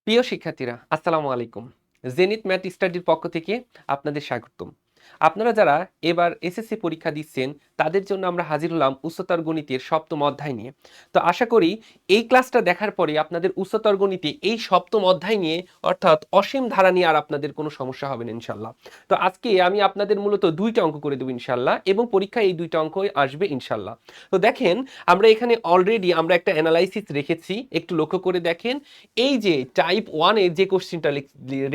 প্রিয় শিক্ষার্থীরা, আসসালামু আলাইকুম। জেনিথ ম্যাথ স্টাডির পক্ষ থেকে আপনাদের স্বাগতম। আপনারা যারা এবার এসএসসি পরীক্ষা দিচ্ছেন, তাদের জন্য আমরা হাজির হলাম উচ্চতর গণিতের ৭ম অধ্যায় নিয়ে। তো আশা করি এই ক্লাসটা দেখার পরে আপনাদের উচ্চতর গণিতে এই ৭ম অধ্যায় নিয়ে অর্থাৎ অসীম ধারা নিয়ে আর আপনাদের কোনো সমস্যা হবে না ইনশাআল্লাহ। তো আজকে আমি আপনাদের মূলত ২টা অঙ্ক করে দেব ইনশাআল্লাহ এবং পরীক্ষায় এই ২টা অঙ্কই আসবে ইনশাআল্লাহ। তো দেখেন, আমরা এখানে অলরেডি আমরা একটা অ্যানালাইসিস রেখেছি। একটু লক্ষ্য করে দেখেন। এই যে টাইপ 1 এর যে কোশ্চেনটা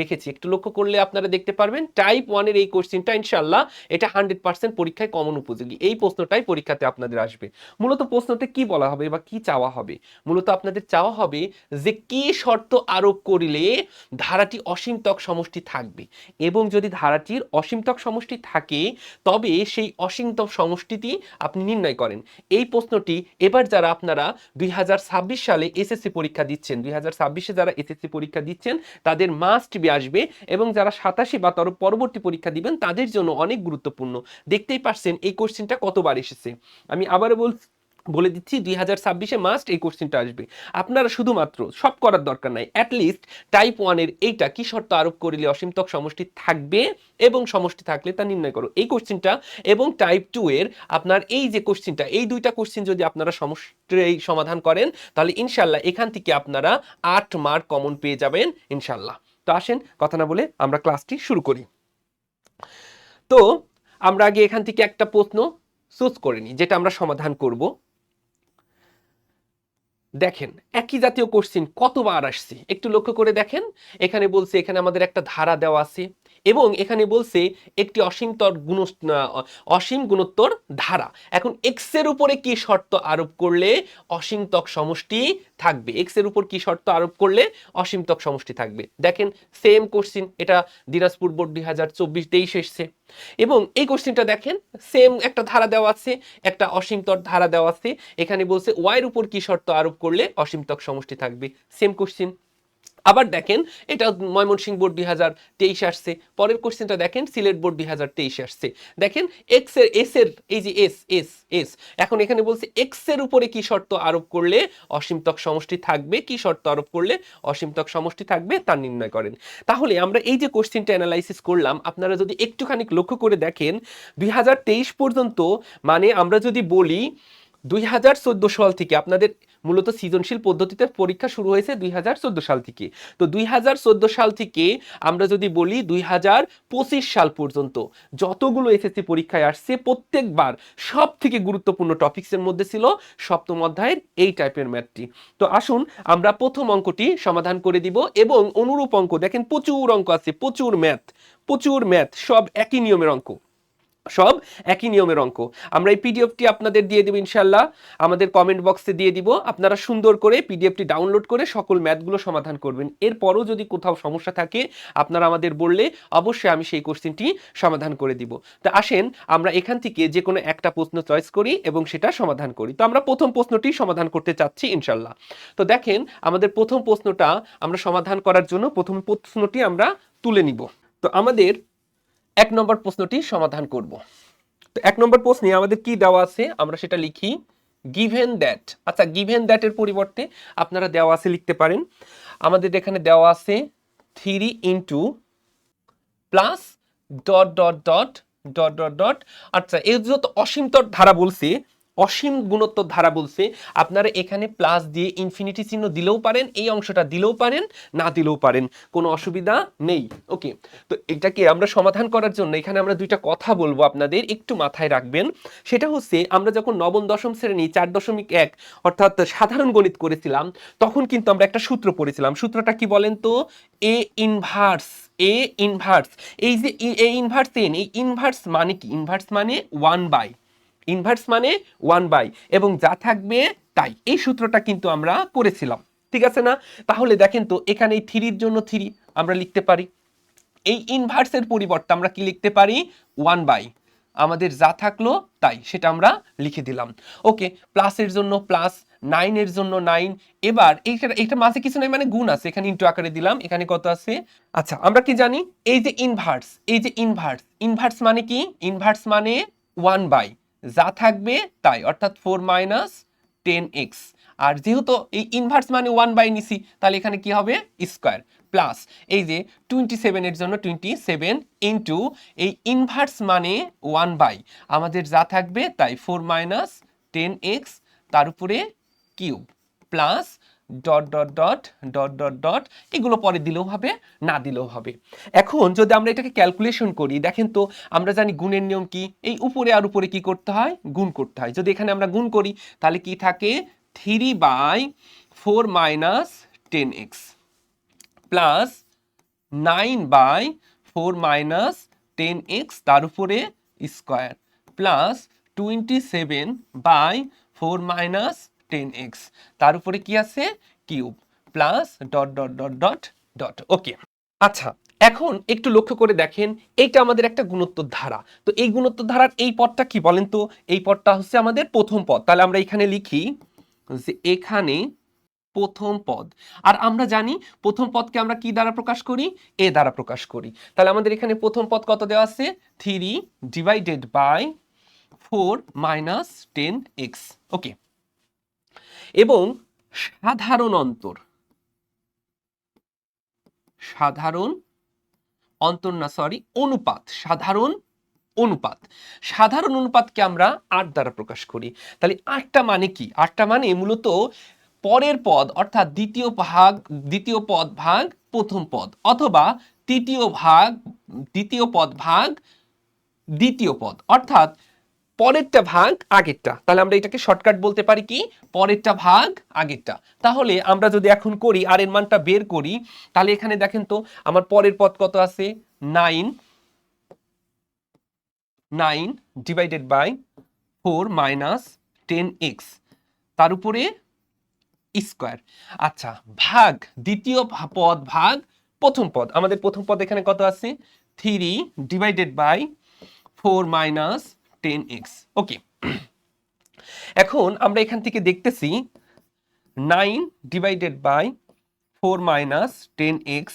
রেখেছি, একটু লক্ষ্য করলে আপনারা দেখতে পারবেন টাইপ 1 এর এই কোশ্চেনটা ইনশাআল্লাহ এটা 100% পরীক্ষায় কমন উপযোগী। এই প্রশ্নটাই পরীক্ষাতে আপনাদের আসবে। মূলত প্রশ্নতে কি বলা হবে বা কি চাওয়া হবে? মূলত আপনাদের চাওয়া হবে যে কি শর্ত আরোপ করিলে ধারাটি অসীমতক সমষ্টি থাকবে, এবং যদি ধারাটির অসীমতক সমষ্টি থাকে তবে সেই অসীমতক সমষ্টিটি আপনি নির্ণয় করেন। এই প্রশ্নটি এবার যারা আপনারা 2026 সালে এসএসসি পরীক্ষা দিচ্ছেন, 2026-এ যারা এসএসসি পরীক্ষা দিচ্ছেন তাদের মাস্ট বি আসবে, এবং যারা 87 বা তার পরবর্তী পরীক্ষা দিবেন তাদের জন্য অনেক গুরুত্বপূর্ণ। দেখতেই পাচ্ছেন এই কোশ্চেনটা কতবার এসেছে। আমি আবারও বলে দিচ্ছি 2026-এ মাস্ট এই কোশ্চেনটা আসবে। আপনারা শুধুমাত্র সব করার দরকার নাই, অ্যাটলিস্ট টাইপ 1 এর এইটা কি শর্ত আরোপ করিলে অসীমতক সমষ্টি থাকবে এবং সমষ্টি থাকলে তা নির্ণয় করো, এই কোশ্চেনটা এবং টাইপ 2 এর আপনার এই যে কোশ্চেনটা, এই দুইটা কোশ্চেন যদি আপনারা সমষ্টি সমাধান করেন তাহলে ইনশাআল্লাহ এখান থেকে আপনারা 8 মার্ক কমন পেয়ে যাবেন ইনশাআল্লাহ। তো আসেন কথা না বলে আমরা ক্লাসটি শুরু করি। তো আমরা আগে এখান থেকে একটা প্রশ্ন চুজ করে নিই যেটা আমরা সমাধান করব। দেখেন একই জাতীয় কোশ্চেন কতবার আসছে একটু লক্ষ্য করে দেখেন। এখানে বলছে এখানে আমাদের একটা ধারা দেওয়া আছে এবং এখানে বলছে একটি অসীম গুণোত্তর ধারা। এখন এক্স এর উপরে কি শর্ত আরোপ করলে অসীমতক সমষ্টি থাকবে? এক্স এর উপর কি শর্ত আরোপ করলে অসীমতক সমষ্টি থাকবে? দেখেন সেম কোশ্চেন, এটা দিনাজপুর বোর্ড 2024-23 এসছে এবং এই কোশ্চেনটা দেখেন সেম একটা ধারা দেওয়া আছে, একটা অসীমতর ধারা দেওয়া আছে। এখানে বলছে ওয়াই এর উপর কি শর্ত আরোপ করলে অসীমতক সমষ্টি থাকবে, সেম কোশ্চেন। আবার দেখেন এটা ময়মনসিংহ বোর্ড 2023 আসছে, পরের কোশ্চেনটা দেখেন সিলেট বোর্ড 2023 আসছে। দেখেন এক্স এর এস এর এই যে এস এস এস, এখন এখানে বলছে এক্স এর উপরে কি শর্ত আরোপ করলে অসীমতক সমষ্টি থাকবে, কি শর্ত আরোপ করলে অসীমতক সমষ্টি থাকবে তা নির্ণয় করেন। তাহলে আমরা এই যে কোশ্চেনটা অ্যানালাইসিস করলাম, আপনারা যদি একটুখানি লক্ষ্য করে দেখেন 2023 পর্যন্ত, মানে আমরা যদি বলি 2014 সাল থেকে আপনাদের মূলত সৃজনশীল পদ্ধতিতে পরীক্ষা শুরু হয়েছে 2014 সাল থেকে। তো 2014 সাল থেকে আমরা যদি বলি 2025 সাল পর্যন্ত যতগুলো এসএসসি পরীক্ষায় আসছে প্রত্যেকবার সব থেকে গুরুত্বপূর্ণ টপিকসের মধ্যে ছিল 7ম অধ্যায়ের এই টাইপের ম্যাথটি। তো আসুন আমরা প্রথম অঙ্কটি সমাধান করে দিব এবং অনুরূপ অঙ্ক দেখেন প্রচুর অঙ্ক আছে, প্রচুর ম্যাথ, সব একই নিয়মের অঙ্ক, সব একই নিয়মের অঙ্ক। আমরা এই পিডিএফটি আপনাদের দিয়ে দেব ইনশাআল্লাহ, আমাদের কমেন্ট বক্সে দিয়ে দিব। আপনারা সুন্দর করে পিডিএফটি ডাউনলোড করে সকল ম্যাথগুলো সমাধান করবেন। এরপরও যদি কোথাও সমস্যা থাকে আপনারা আমাদের বললে অবশ্যই আমি সেই কোশ্চেনটি সমাধান করে দিব। তো আসেন আমরা এখান থেকে যে কোনো একটা প্রশ্ন চয়েস করি এবং সেটা সমাধান করি। তো আমরা প্রথম প্রশ্নটি সমাধান করতে চাচ্ছি ইনশাআল্লাহ। তো দেখেন আমাদের প্রথম প্রশ্নটা আমরা সমাধান করার জন্য প্রথম প্রশ্নটি আমরা তুলে নিব। তো আমাদের 1 নম্বর প্রশ্নটি সমাধান করব। তো 1 নম্বর প্রশ্নে আমাদের কি দেওয়া আছে আমরা সেটা লিখি, গিভেন দ্যাট। আচ্ছা, গিভেন দ্যাট এর পরিবর্তে আপনারা দেওয়া আছে লিখতে পারেন। আমাদের এখানে দেওয়া আছে 3 into plus dot dot dot dot dot dot. আচ্ছা, এই যত অসীমতর ধারা বলছে, অসীম গুণোত্তর ধারা বলছে, আপনারা এখানে প্লাস দিয়ে ইনফিনিটি চিহ্ন দিলেও পারেন, এই অংশটা দিলেও পারেন, না দিলেও পারেন, কোনো অসুবিধা নেই। ওকে, তো এটাকে আমরা সমাধান করার জন্য এখানে আমরা দুইটা কথা বলবো, আপনাদের একটু মাথায় রাখবেন। সেটা হচ্ছে আমরা যখন নবম দশম শ্রেণী 4.1 অর্থাৎ সাধারণ গণিত করেছিলাম তখন কিন্তু আমরা একটা সূত্র পড়েছিলাম। সূত্রটা কি বলেন তো? এ ইনভার্স, এ ইনভার্স, এই যে এ ইনভার্স এন, এই ইনভার্স মানে কি? ইনভার্স মানে 1/, ইনভার্স মানে 1/, এবং যা থাকবে তাই। এই সূত্রটা কিন্তু আমরা করেছিলাম, ঠিক আছে না? তাহলে দেখেন তো এখানে এই 3 এর জন্য 3 আমরা লিখতে পারি, এই ইনভার্সের পরিবর্তে আমরা কি লিখতে পারি? 1/, আমাদের যা থাকলো তাই সেটা আমরা লিখে দিলাম। ওকে, প্লাসের জন্য প্লাস, 9 এর জন্য 9। এবার এইটা মাঝে কিছু নাই মানে গুণ আছে, এখানে ইনটু আকারে দিলাম, এখানে কত আছে? আচ্ছা, আমরা কি জানি এই যে ইনভার্স, এই যে ইনভার্স, ইনভার্স মানে কি? ইনভার্স মানে 1/, যা থাকবে তাই, অর্থাৎ 4 - 10x। আর যেহেতু এই ইনভার্স মানে 1/, নিছি তাহলে এখানে কি হবে স্কয়ার প্লাস এই যে 27 এর জন্য 27 ইনটু এই ইনভার্স মানে 1/, আমাদের যা থাকবে তাই 4 - 10x তার উপরে cube plus dot dot dot dot dot dot, এগুলো পরে দিলেও হবে না দিলেও হবে। এখন যদি আমরা এটাকে ক্যালকুলেশন করি, দেখেন তো আমরা জানি গুণের নিয়ম কি, এই উপরে আর উপরে কি করতে হয়, গুণ করতে হয়। যদি এখানে আমরা গুণ করি তাহলে কি থাকে 3/4 - 10x প্লাস 9/4 - 10x তার উপরে স্কয়ার প্লাস 27/4 - 10x তার উপরে কি আছে cube plus dot dot dot dot dot. Okay, আচ্ছা এখন একটু লক্ষ্য করে দেখেন, এইটা আমাদের একটা গুণোত্তর ধারা। তো এই গুণোত্তর ধারার এই পদটা কি বলেন তো? এই পদটা হচ্ছে আমাদের প্রথম পদ। তাহলে আমরা এখানে লিখি যে এখানে প্রথম পদ। আর আমরা জানি প্রথম পদকে আমরা কি দ্বারা প্রকাশ করি, এ দ্বারা প্রকাশ করি। তাহলে আমাদের এখানে প্রথম পদ কত দেওয়া আছে, 3/4 - 10x। ওকে, এবং সাধারণ অন্তর, সাধারণ অন্তর না সরি অনুপাত, সাধারণ অনুপাত, সাধারণ অনুপাতকে আমরা 8 দ্বারা প্রকাশ করি। তাহলে 8টা মানে কি, 8টা মানে মূলত পরের পদ অর্থাৎ দ্বিতীয় পদ ভাগ প্রথম পদ, অথবা দ্বিতীয় পদ ভাগ দ্বিতীয় পদ, অর্থাৎ পরেরটা ভাগ আগেরটা। তাহলে আমরা এটাকে শর্টকাট বলতে পারি কি, পরেরটা ভাগ আগেরটা। তাহলে আমরা যদি এখন করি আর এর মানটা বের করি, তাহলে এখানে দেখেন তো আমার পরের পদ কত আছে, 9/4 - 10x তার উপরে স্কয়ার। আচ্ছা, ভাগ দ্বিতীয় পদ ভাগ প্রথম পদ, আমাদের প্রথম পদ এখানে কত আছে, 3/4 - 10x। ওকে, এখন আমরা এখান থেকে দেখতেছি 9/4 - 10x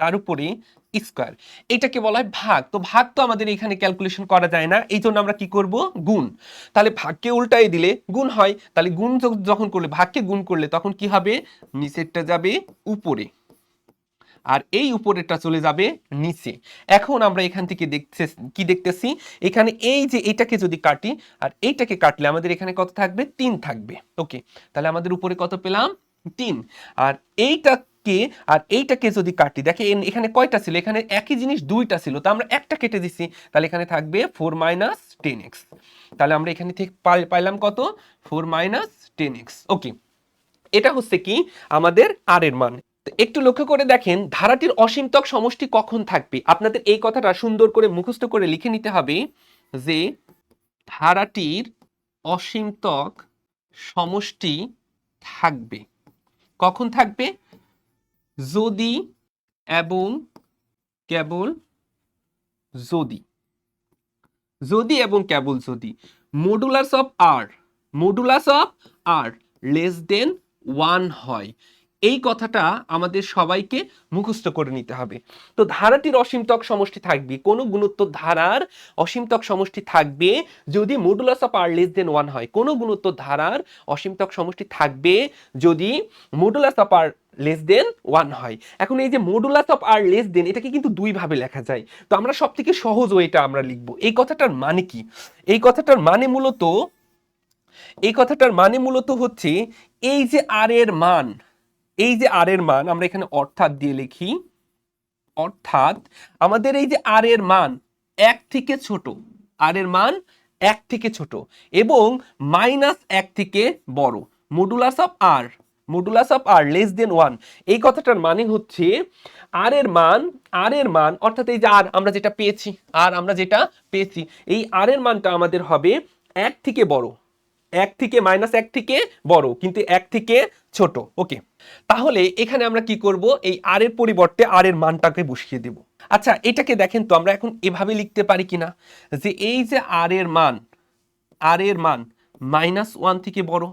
তার উপরে স্কয়ার, এটাকে বলা হয় ভাগ। তো ভাগ তো আমাদের এখানে ক্যালকুলেশন করা যায় না, এই জন্য আমরা কি করব, গুণ। তাহলে ভাগকে উল্টাই দিলে গুণ হয়, তাহলে গুণ যখন করলে, ভাগকে গুণ করলে তখন কি হবে, নিচেরটা যাবে উপরে আর এই উপরেরটা চলে যাবে নিচে। এখন আমরা এখান থেকে কি দেখতেছি, এখানে এই যে এটাকে যদি কাটি আর এইটাকে কাটলে আমাদের এখানে কত থাকবে, 3 থাকবে। ওকে, তাহলে আমাদের উপরে কত পেলাম, 3। আর এইটাকে যদি কাটি, দেখে এখানে কয়টা ছিল, এখানে একই জিনিস দুইটা ছিল, তো আমরা একটা কেটে দিছি, তাহলে এখানে থাকবে 4 - 10x। তাহলে আমরা এখানে থেকে পাইলাম কত, 4 - 10x। ওকে, এটা হচ্ছে কি আমাদের আর এর মান। একটু লক্ষ্য করে দেখেন, ধারাটির অসীমতক সমষ্টি কখন থাকবে। আপনাদের এই কথাটা সুন্দর করে মুখস্থ করে লিখে নিতে হবে যে ধারাটির অসীমতক সমষ্টি থাকবে কখন থাকবে, যদি এবং কেবল যদি এবং কেবল যদি modulus of R less than 1 হয়। এই কথাটা আমাদের সবাইকে মুখস্থ করে নিতে হবে। তো ধারাটির অসীমতক সমষ্টি থাকবে, কোন গুণোত্তর ধারার অসীমতক সমষ্টি থাকবে যদি modulus of R less than 1 হয়। কোন গুণোত্তর ধারার অসীমতক সমষ্টি থাকবে যদি modulus of R less than 1 হয়। এখন এই যে modulus of R less than, এটাকে কিন্তু দুই ভাবে লেখা যায়। তো আমরা সবথেকে সহজ ওয়েটা আমরা লিখব। এই কথাটার মানে কি, এই কথাটার মানে মূলত হচ্ছে এই যে আর এর মান, আমরা এখানে অর্থাৎ দিয়ে লিখি, অর্থাৎ আমাদের এই যে আর এর মান 1 থেকে ছোট, আর এর মান 1 থেকে ছোট এবং -1 থেকে বড়, modulus of R less than 1। এই কথাটার মানে হচ্ছে আর এর মান অর্থাৎ এই যে আমরা যেটা পেয়েছি, এই আর এর মানটা আমাদের হবে 1 থেকে বড়, 1 থেকে -1 থেকে বড়, কিন্তু 1 থেকে ছোট। ওকে, তাহলে এখানে আমরা কি করব, এই আর এর পরিবর্তে আর এর মানটাকে বসিয়ে দেব। আচ্ছা, এটাকে দেখেন তো আমরা এখন এভাবে লিখতে পারি কিনা, যে এই যে আর এর মান -1 থেকে বড়,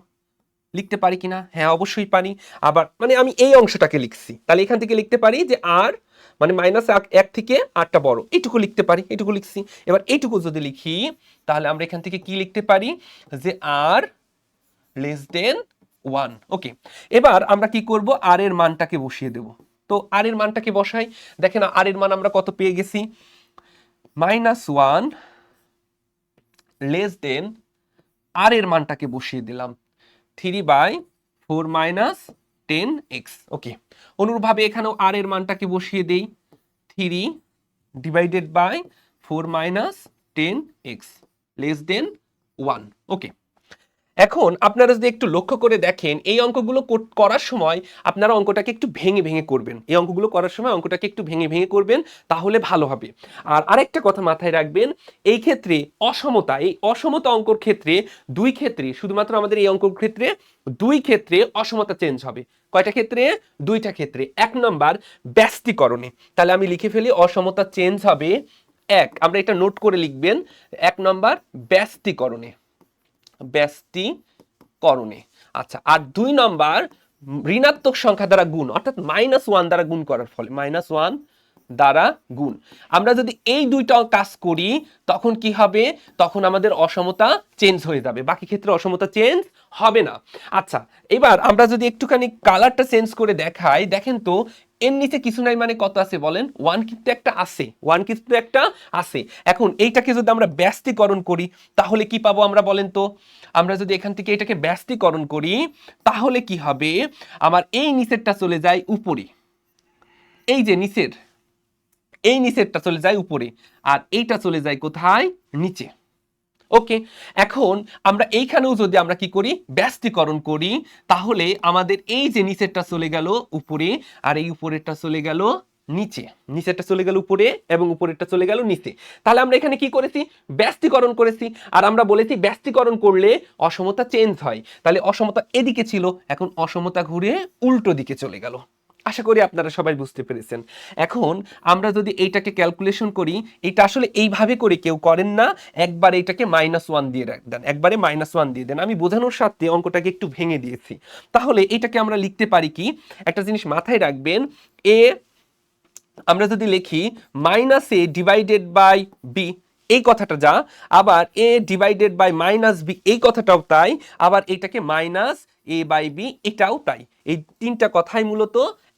লিখতে পারি কিনা? হ্যাঁ, অবশ্যই পারি। আবার মানে আমি এই অংশটাকে লিখছি, তাহলে এখান থেকে লিখতে পারি যে আর মানে -1 থেকে আরটা বড়, এইটুকু লিখতে পারি, এইটুকু লিখছি। এবার এইটুকু যদি লিখি তাহলে আমরা এখান থেকে কি লিখতে পারি, যে আর লেস দেন 1। ওকে, এবার আমরা কি করব, আর এর মানটাকে বসিয়ে দেব। তো আর এর মানটাকে বসাই, দেখেন আর এর মান আমরা কত পেয়ে গেছি, -1 লেস দেন, আর এর মানটাকে বসিয়ে দিলাম 3/4 - 10x। ওকে, অনুরূপভাবে এখানেও আর এর মানটাকে বসিয়ে দেই, 3/4 - 10x লেস দেন 1। ওকে, এখন আপনারা যদি একটু লক্ষ্য করে দেখেন, এই অঙ্কগুলো করার সময় আপনারা অঙ্কটাকে একটু ভেঙে ভেঙে করবেন। এই অঙ্কগুলো করার সময় অঙ্কটাকে একটু ভেঙে ভেঙে করবেন, তাহলে ভালো হবে। আর আরেকটা কথা মাথায় রাখবেন, এই ক্ষেত্রে অসমতা, এই অসমতা অঙ্কর ক্ষেত্রে দুই ক্ষেত্রে, শুধুমাত্র আমাদের এই অঙ্কর ক্ষেত্রে দুই ক্ষেত্রে অসমতা চেঞ্জ হবে। কয়টা ক্ষেত্রে? দুইটা ক্ষেত্রে। 1 নাম্বার ব্যস্তীকরণে, তাহলে আমি লিখে ফেলি অসমতা চেঞ্জ হবে 1, আমরা এটা নোট করে লিখবেন, 1 নাম্বার ব্যস্তীকরণে, ব্যস্তীকরণে। আচ্ছা, আর 2 নাম্বার ঋণাত্মক সংখ্যা দ্বারা গুণ, অর্থাৎ -1 দ্বারা গুণ করার ফলে, -1 দ্বারা গুণ। আমরা যদি এই দুইটা কাজ করি তখন কি হবে, তখন আমাদের অসমতা চেঞ্জ হয়ে যাবে, বাকি ক্ষেত্রে অসমতা চেঞ্জ হবে না। আচ্ছা, এবার আমরা যদি একটুখানি কালারটা চেঞ্জ করে দেখাই, দেখেন তো এর নিচে কিছু নাই মানে কত আছে বলেন, 1 কিন্তু একটা আছে, 1 কিন্তু একটা আছে। এখন এইটাকে যদি আমরা ব্যস্তীকরণ করি তাহলে কি পাবো আমরা বলেন তো, আমরা যদি এখান থেকে এটাকে ব্যস্তীকরণ করি তাহলে কি হবে, আমার এই নিচেরটা চলে যায় উপরে, এই যে নিচের, এই নিচেরটা চলে যায় উপরে, আর এইটা চলে যায় কোথায়, নিচে। ওকে, এখন আমরা এইখানেও যদি আমরা কি করি, ব্যস্তীকরণ করি, তাহলে আমাদের এই যে নিচেরটা চলে গেল উপরে, আর এই উপরেরটা চলে গেল নিচে, নিচেরটা চলে গেল উপরে এবং উপরেরটা চলে গেল নিচে। তাহলে আমরা এখানে কি করেছি, ব্যস্তীকরণ করেছি। আর আমরা বলেছি ব্যস্তীকরণ করলে অসমতা চেঞ্জ হয়, তাহলে অসমতা এদিকে ছিল, এখন অসমতা ঘুরে উল্টো দিকে চলে গেল। আশা করি আপনারা সবাই বুঝতে পেরেছেন। এখন আমরা যদি এইটাকে ক্যালকুলেশন করি, এটা আসলে এইভাবে করে কেউ করেন না, একবার এইটাকে -1 দিয়ে দেন, একবারে -1 দিয়ে দেন। আমি বোঝানোর সাথে অঙ্কটাকে একটু ভেঙে দিয়েছি। তাহলে এটাকে আমরা লিখতে পারি কি, একটা জিনিস মাথায় রাখবেন, এ আমরা যদি লিখি -a ডিভাইডেড বাই বি, এই কথাটা যা, আবার a ডিভাইডেড বাই -b, এই কথাটাও তাই, আবার এটাকে -a/b, এটাও তাই। এই তিনটা কথাই মূলত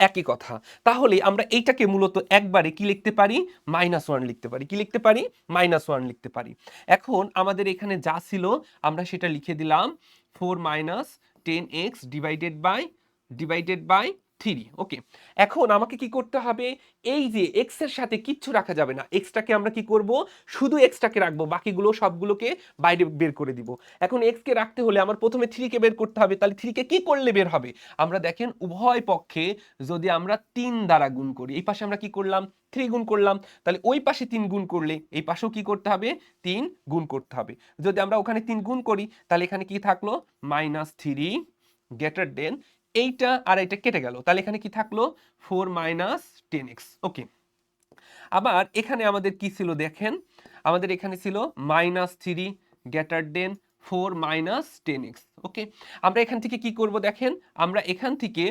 একই কথা। তাহলে আমরা এইটাকে মূলত একবারে কি লিখতে পারি, -1 লিখতে পারি। কি লিখতে পারি, -1 লিখতে পারি। এখন আমাদের এখানে যা ছিল আমরা সেটা লিখে দিলাম, 4 - 10x ডিভাইডেড বাই 3। ওকে, এখন আমাকে কি করতে হবে, এই যে x এর সাথে কিচ্ছু রাখা যাবে না, xটাকে আমরা কি করব, শুধু xটাকে রাখবো, বাকিগুলো সবগুলোকে বাইরে বের করে দিব। এখন x কে রাখতে হলে আমার প্রথমে 3 কে বের করতে হবে, তাহলে 3 কে কি করলে বের হবে, আমরা দেখেন উভয় পক্ষে যদি আমরা 3 দ্বারা গুণ করি, এই পাশে আমরা কি করলাম, 3 গুণ করলাম, তাহলে ওই পাশে 3 গুণ করলে এই পাশেও কি করতে হবে, 3 গুণ করতে হবে। যদি আমরা ওখানে 3 গুণ করি তাহলে এখানে কি থাকলো, -3 গ্রেটার দেন, এইটা আর এইটা কেটে গেল, তাহলে এখানে কি থাকলো, 4 - 10x। ওকে, আবার এখানে আমাদের কি ছিল দেখেন, আমাদের এখানে ছিল -3 গ্রেটার দেন 4 - 10x। ওকে, আমরা এখান থেকে কি করব দেখেন, আমরা এখান থেকে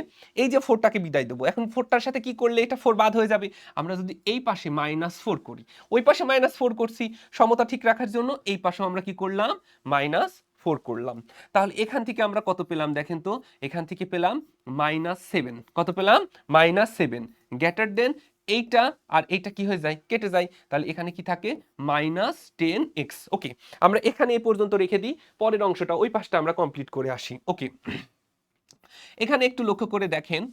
এই যে 4টাকে বিদায় দেবো, এখন 4টার সাথে কি করলে এটা 4 বাদ হয়ে যাবে, আমরা যদি এই পাশে -4 করি, ওই পাশে -4 করছি সমতা ঠিক রাখার জন্য, এই পাশেও আমরা কি করলাম, -4 করলাম। তাহলে এখান থেকে আমরা কত পেলাম দেখেন তো, এখান থেকে পেলাম -7, কত পেলাম, -7 গ্রেটার দেন, এইটা আর এইটা কি হয়ে যায়, কেটে যায়, তাহলে এখানে কি থাকে, -10x। ওকে, আমরা এখানে এই পর্যন্ত রেখে দিই, পরের অংশটা ওই পাশটা আমরা কমপ্লিট করে আসি। ওকে, এখানে একটু লক্ষ্য করে দেখেন,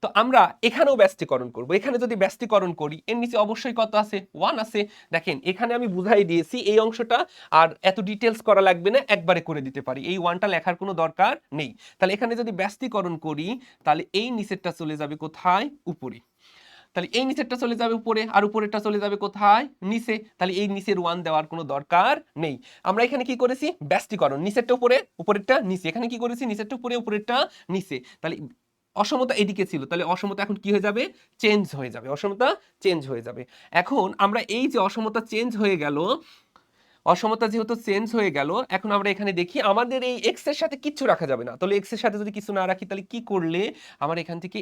তো আমরা এখানেও ব্যস্তীকরণ করব, এখানে যদি ব্যস্তীকরণ করি এর নিচে অবশ্যই কত আছে, 1 আছে। দেখেন এখানে আমি বুঝাই দিয়েছি এই অংশটা, আর এত ডিটেলস করা লাগবে না, একবারে করে দিতে পারি, এই 1টা লেখার কোনো দরকার নেই। তাহলে এখানে যদি ব্যস্তীকরণ করি তাহলে এই নিচেরটা চলে যাবে কোথায়, উপরে, তাহলে এই নিচেরটা চলে যাবে উপরে, আর উপরেরটা চলে যাবে কোথায়, নিচে, তাহলে এই নিচের 1 দেওয়ার কোনো দরকার নেই। আমরা এখানে কি করেছি, ব্যস্তীকরণ, নিচেরটা উপরে উপরেরটা নিচে, এখানে কি করেছি, নিচেরটা উপরে উপরেরটা নিচে, তাহলে অসমতা এদিকে ছিল, তাহলে অসমতা এখন কি হয়ে যাবে, চেঞ্জ হয়ে যাবে, অসমতা চেঞ্জ হয়ে যাবে। এখন আমরা এই যে অসমতা চেঞ্জ হয়ে গেল, অসমতা যেহেতু চেঞ্জ হয়ে গেল, এখন আমরা এখানে দেখি আমাদের এই x এর সাথে কিচ্ছু রাখা যাবে না, তাহলে x এর সাথে যদি কিছু না রাখি তাহলে কি করলে আমার এখান থেকে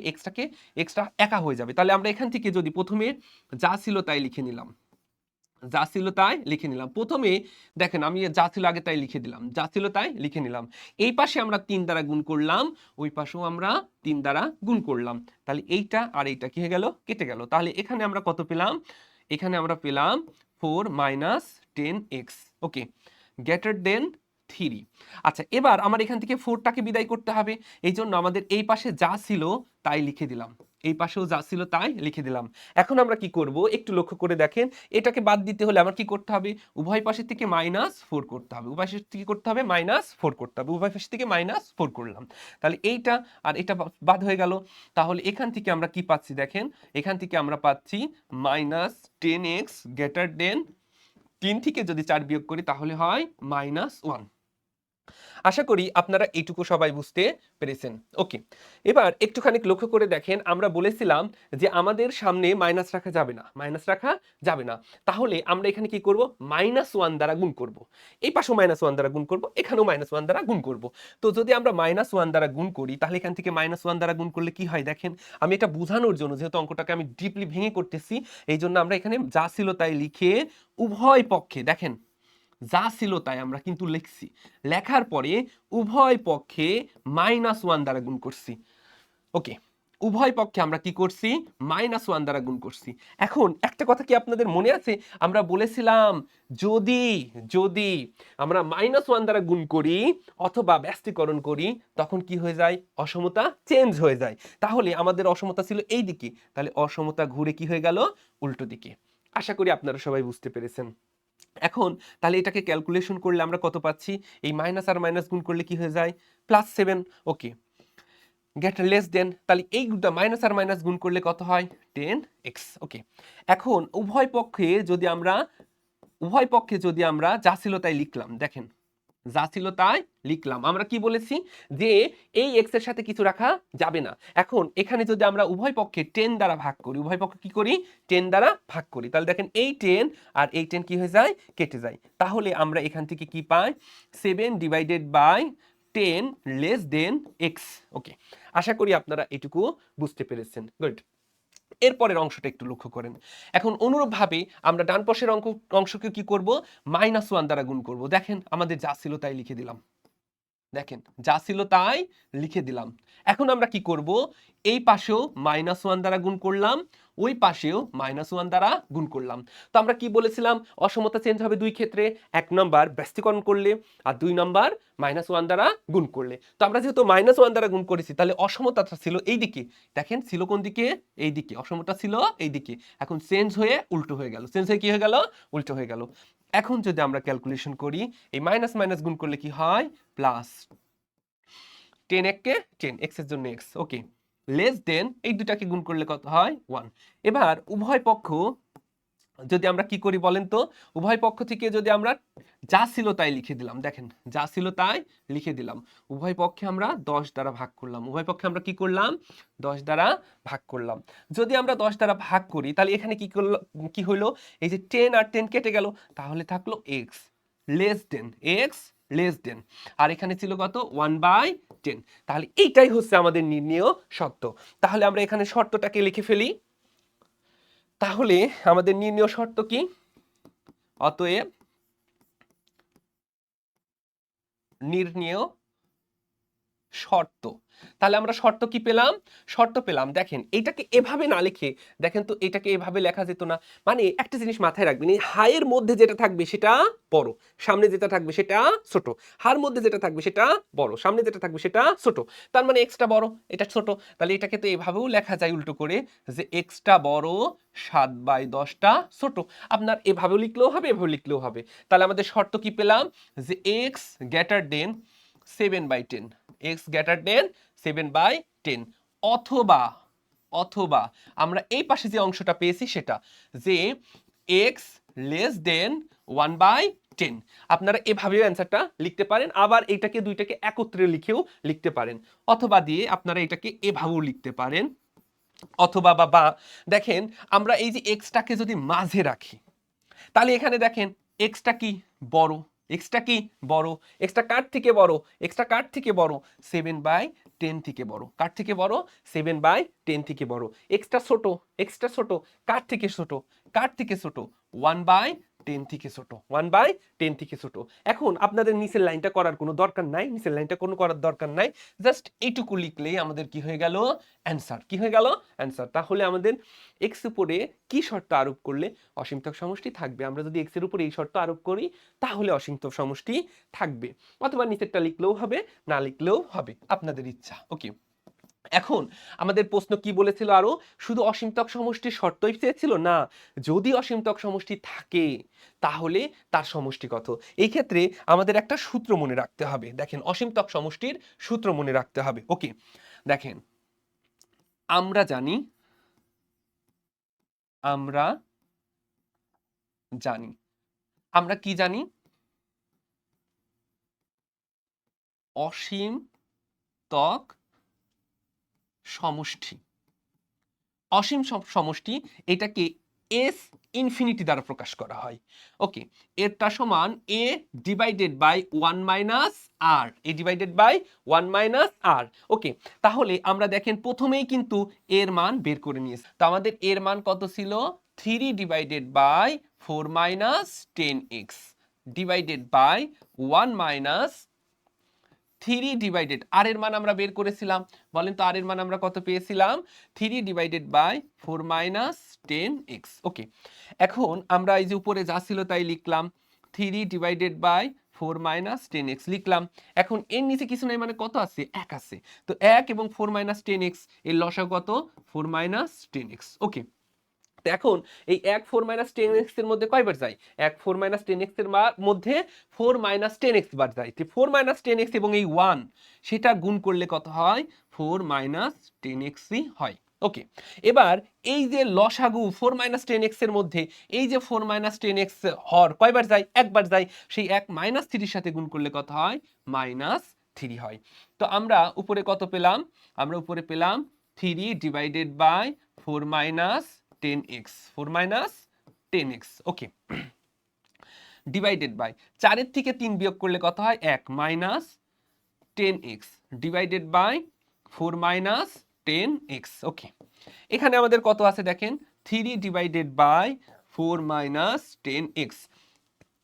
xটা একা হয়ে যাবে। তাহলে আমরা এখান থেকে যদি প্রথমে যা ছিল তাই লিখে নিলাম, যা ছিল তাই লিখে নিলাম। প্রথমে দেখেন আমি যা ছিল আগে তাই লিখে দিলাম, যা ছিল তাই লিখে নিলাম। এই পাশে আমরা 3 দ্বারা গুণ করলাম, ওই পাশেও আমরা 3 দ্বারা গুণ করলাম। তাহলে এইটা আর এইটা কি হয়ে গেল, কেটে গেল। তাহলে এখানে আমরা কত পেলাম, এখানে আমরা পেলাম 4 মাইনাস 10x। ওকে, গ্রেটার দেন 3। আচ্ছা, এবার আমার এখান থেকে 4টাকে বিদায় করতে হবে, এই জন্য আমাদের এই পাশে যা ছিল তাই লিখে দিলাম, এই পাশেও যা ছিল তাই লিখে দিলাম। এখন আমরা কি করব একটু লক্ষ্য করে দেখেন, এটাকে বাদ দিতে হলে আমার কি করতে হবে, উভয় পাশে থেকে -4 করতে হবে, উভয় পাশে থেকে করতে হবে -4 করতে হবে, উভয় পাশে থেকে -4 করলাম। তাহলে এইটা আর এটা বাদ হয়ে গেল। তাহলে এখান থেকে আমরা কি পাচ্ছি দেখেন, এখান থেকে আমরা পাচ্ছি -10x গ্রেটার দেন 3 থেকে যদি 4 বিয়োগ করি তাহলে হয় -1। আশা করি আপনারা এইটুকু সবাই বুঝতে পেরেছেন। ওকে, এবার একটুখানি লক্ষ্য করে দেখেন, আমরা বলেছিলাম যে আমাদের সামনে মাইনাস রাখা যাবে না, মাইনাস রাখা যাবে না। তাহলে আমরা এখানে কি করব, -1 দ্বারা গুণ করব। এই পাশেও -1 দ্বারা গুণ করব, এখানেও -1 দ্বারা গুণ করব। তো যদি আমরা -1 দ্বারা গুণ করি তাহলে এখান থেকে -1 দ্বারা গুণ করলে কি হয় দেখেন, আমি এটা বোঝানোর জন্য যেহেতু অঙ্কটাকে আমি ডিপলি ভেঙে করতেছি, এই জন্য আমরা এখানে যা ছিল তাই লিখে উভয় পক্ষে দেখেন যা ছিল তাই আমরা কিন্তু লিখছি, লেখার পরে উভয় পক্ষে -1 দ্বারা গুণ করছি। ওকে, উভয় পক্ষে আমরা কি করছি, -1 দ্বারা গুণ করছি। এখন একটা কথা কি আপনাদের মনে আছে, আমরা বলেছিলাম যদি যদি আমরা -1 দ্বারা গুণ করি অথবা ব্যস্তীকরণ করি তখন কি হয়ে যায়, অসমতা চেঞ্জ হয়ে যায়। তাহলে আমাদের অসমতা ছিল এই দিকে, তাহলে অসমতা ঘুরে কি হয়ে গেল, উল্টো দিকে। আশা করি আপনারা সবাই বুঝতে পেরেছেন। এখন তাহলে এটাকে ক্যালকুলেশন করলে আমরা কত পাচ্ছি, এই মাইনাস আর মাইনাস গুণ করলে কি হয়ে যায়, +7। ওকে, গেট লেস দেন, তাহলে এই মাইনাস আর মাইনাস গুণ করলে কত হয়, 10x। ওকে, এখন উভয় পক্ষে যদি আমরা যা ছিল তাই লিখলাম, দেখেন যা ছিল তাই লিখলাম। আমরা কি বলেছি যে এই x এর সাথে কিছু রাখা যাবে না। এখন এখানে যদি আমরা উভয় পক্ষে 10 দ্বারা ভাগ করি, উভয় পক্ষে কি করি, 10 দ্বারা ভাগ করি, তাহলে দেখেন এই 10 আর এই 10 কি হয়ে যায়, কেটে যায়। তাহলে আমরা এখান থেকে কি পাই, 7/10 লেস দেন x। ওকে, আশা করি আপনারা এটুকু বুঝতে পেরেছেন। গুড, এরপরের অংশটা একটু লক্ষ্য করেন। এখন অনুরূপভাবে আমরা ডান পাশের অংশকে কি করব, -1 দ্বারা গুণ করব। দেখেন আমাদের যা ছিল তাই লিখে দিলাম, দেখেন যা ছিল তাই লিখে দিলাম। এখন আমরা কি করব, এই পাশেও -1 দ্বারা গুণ করলাম, ওই পাশেও -1 দ্বারা গুণ করলাম। তো আমরা কি বলেছিলাম, অসমতা চেঞ্জ হবে দুই ক্ষেত্রে, 1 নাম্বার ব্যস্তীকরণ করলে আর 2 নাম্বার -1 দ্বারা গুণ করলে। তো আমরা যেহেতু -1 দ্বারা গুণ করেছি তাহলে অসমতাটা ছিল এই দিকে, দেখেন ছিল কোন দিকে, এই দিকে, অসমতা ছিল এই দিকে। এখন চেঞ্জ হয়ে উল্টো হয়ে গেল, চেঞ্জ হয়ে কি হয়ে গেল, উল্টো হয়ে গেল। এখন যদি আমরা ক্যালকুলেশন করি, এই মাইনাস মাইনাস গুণ করলে কি হয়, প্লাস 10 কে 10, x এর জন্য x। ওকে, লেস দেন এই দুটাকে গুণ করলে কত হয়, 1। এবার উভয় পক্ষ যদি আমরা কি করি বলেন তো, উভয় পক্ষ থেকে যদি আমরা যা ছিল তাই লিখে দিলাম, দেখেন যা ছিল তাই লিখে দিলাম। উভয় পক্ষে আমরা 10 দ্বারা ভাগ করলাম, উভয় পক্ষে আমরা কি করলাম, 10 দ্বারা ভাগ করলাম। যদি আমরা 10 দ্বারা ভাগ করি তাহলে এখানে কি করলো, কি হইলো, এই যে 10 আর 10 কেটে গেল, তাহলে থাকলো x less than, x less than, আর এখানে ছিল কত, 1/10। তাহলে এইটাই হচ্ছে আমাদের নির্ণেয় শর্ত। তাহলে আমরা এখানে শর্তটাকে লিখে ফেলি। তাহলে আমাদের নির্ণেয় শর্ত কি, অতএব নির্ণেয় শর্ত। তাহলে আমরা শর্ত কি পেলাম, শর্ত পেলাম, দেখেন এটাকে এভাবে না লিখে, দেখেন তো এটাকে এভাবে লেখা যেত না। মানে একটা জিনিস মাথায় রাখবেন, এই হায়ের মধ্যে যেটা থাকবে সেটা বড়, সামনে যেটা থাকবে সেটা ছোট, হার মধ্যে যেটা থাকবে সেটা বড়, সামনে যেটা থাকবে সেটা ছোট। তার মানে এক্সটা বড়, এটা ছোট। তাহলে এটাকে তো এভাবেও লেখা যায় উল্টো করে, যে এক্সটা বড় 7/10টা ছোট। আপনার এভাবেও লিখলেও হবে, এভাবে লিখলেও হবে। তাহলে আমাদের শর্ত কি পেলাম, যে x greater than 7/10, x greater than 7/10, অথবা অথবা আমরা এই পাশে যে অংশটা পেয়েছি সেটা, যে x লেস দেন 1/10। আপনারা এভাবেও অ্যান্সারটা লিখতে পারেন, আবার এইটাকে দুইটাকে একত্রে লিখেও লিখতে পারেন, অথবা দিয়ে আপনারা এটাকে এভাবেও লিখতে পারেন, অথবা বা দেখেন আমরা এই যে এক্সটাকে যদি মাঝে রাখি তাহলে এখানে দেখেন এক্সটা কি বড়, এক্সটা কি বড়, এক্সটা কার থেকে বড়, এক্সটা কার থেকে বড়, 7/10 থেকে বড়, কার থেকে বড়, 7/10 থেকে বড়। এক্সটা ছোট, এক্সটা ছোট, কার থেকে ছোট, কার থেকে ছোট, 1/10 টেন থেকে ছোট, 1/10 থেকে ছোট। এখন আপনাদের নিচের লাইনটা করার কোনো দরকার নাই, নিচের লাইনটা কোনো করার দরকার নাই, জাস্ট এইটুকু লিখলেই আমাদের কি হয়ে গেল, অ্যান্সার। কি হয়ে গেল, অ্যান্সার। তাহলে আমাদের এক্স উপরে কি শর্ত আরোপ করলে অসীমতক সমষ্টি থাকবে? আমরা যদি এক্স এর উপরে এই শর্ত আরোপ করি তাহলে অসীমতক সমষ্টি থাকবে, অথবা নিচেরটা লিখলেও হবে, না লিখলেও হবে, আপনাদের ইচ্ছা। ওকে, এখন আমাদের প্রশ্ন কি বলেছিল, আরো শুধু অসীমতক সমষ্টির শর্তই চেয়েছিল না, যদি অসীমতক সমষ্টি থাকে তাহলে তার সমষ্টি কত। এই ক্ষেত্রে আমাদের একটা সূত্র মনে রাখতে হবে। দেখেন, অসীমতক সমষ্টির সূত্র মনে রাখতে হবে। ওকে, দেখেন, আমরা জানি আমরা জানি আমরা কি জানি, অসীমতক সমষ্টি, অসীম সমষ্টি এটাকে এস ইনফিনিটি দ্বারা প্রকাশ করা হয়। ওকে, এটা সমান A divided by 1 minus R, A divided by 1 minus R. Okay, তাহলে আমরা দেখেন প্রথমেই কিন্তু এর মান বের করে নিয়েছি। তো আমাদের এর মান কত ছিল, 3 divided by 4 minus 10x divided by 1 minus 3 divided, R এর মান আমরা বের করেছিলাম, বলেন তো আর এর মান আমরা কত পেয়েছিলাম, 3 ডিভাইডেড বাই 4 মাইনাস 10x। ওকে, এখন আমরা এই যে উপরে যা ছিল তাই লিখলাম, 3 ডিভাইডেড বাই 4 মাইনাস 10x লিখলাম। এখন এর নিচে কিছু নাই, মানে কত আছে, 1 আছে। তো 1 এবং 4 মাইনাস 10x এর লসাগু কত, 4 মাইনাস 10x। ওকে, তো এখন এই 1 4 মাইনাস 10x এর মধ্যে কয়বার যায়, 1 4 মাইনাস 10x এর মধ্যে 4 মাইনাস 10x বার যায়। তো 4 মাইনাস 10x এবং এই 1 সেটা গুণ করলে কত হয়, 4 মাইনাস 10x হয়। ওকে, এবার এই যে লসাগু 4 মাইনাস 10x এর মধ্যে এই যে 4 মাইনাস 10x হর কয়বার যায়, একবার যায়, সেই 1 মাইনাস 3 এর সাথে গুণ করলে কত হয়, মাইনাস 3 হয়। তো আমরা উপরে কত পেলাম, আমরা উপরে পেলাম 3 divided by 4 minus 10x, 4 minus 10x। Okay, divided by 4 এর থেকে 3 বিয়োগ করলে কত হয়, 1 minus 10x divided by 4 minus 10x। Okay, এখানে আমাদের কত আছে দেখেন, 3 ডিভাইডেড বাই 4 মাইনাস 10x।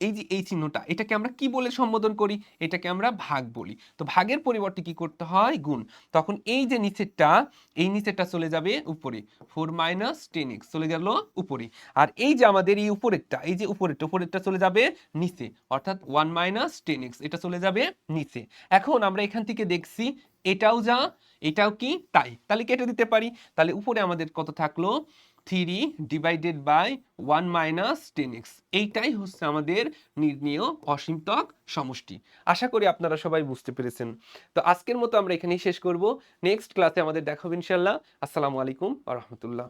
এই যে এই চিহ্নটা, এটাকে আমরা কি বলে সম্বোধন করি, এটাকে আমরা ভাগ বলি। তো ভাগের পরিবর্তে কি করতে হয়, গুণ। তখন এই যে নিচেরটা, এই নিচেরটা চলে যাবে উপরে, 4 মাইনাস 10x চলে গেল উপরে, আর এই যে আমাদের এই উপরেরটা, এই যে উপরেরটা চলে যাবে নিচে, অর্থাৎ 1 মাইনাস 10x এটা চলে যাবে নিচে। এখন আমরা এখান থেকে দেখছি এটাও যা এটাও কি তাই, তাহলে কেটে দিতে পারি। তাহলে উপরে আমাদের কত থাকলো, 3 ডিভাইডেড বাই 1 মাইনাস 10x, এইটাই হচ্ছে আমাদের নির্ণেয় অসীমতক সমষ্টি। আশা করি আপনারা সবাই বুঝতে পেরেছেন। তো আজকের মতো আমরা এখানেই শেষ করব, নেক্সট ক্লাসে আমাদের দেখা হবে ইনশাআল্লাহ। আসসালামু আলাইকুম ওয়া রাহমাতুল্লাহ।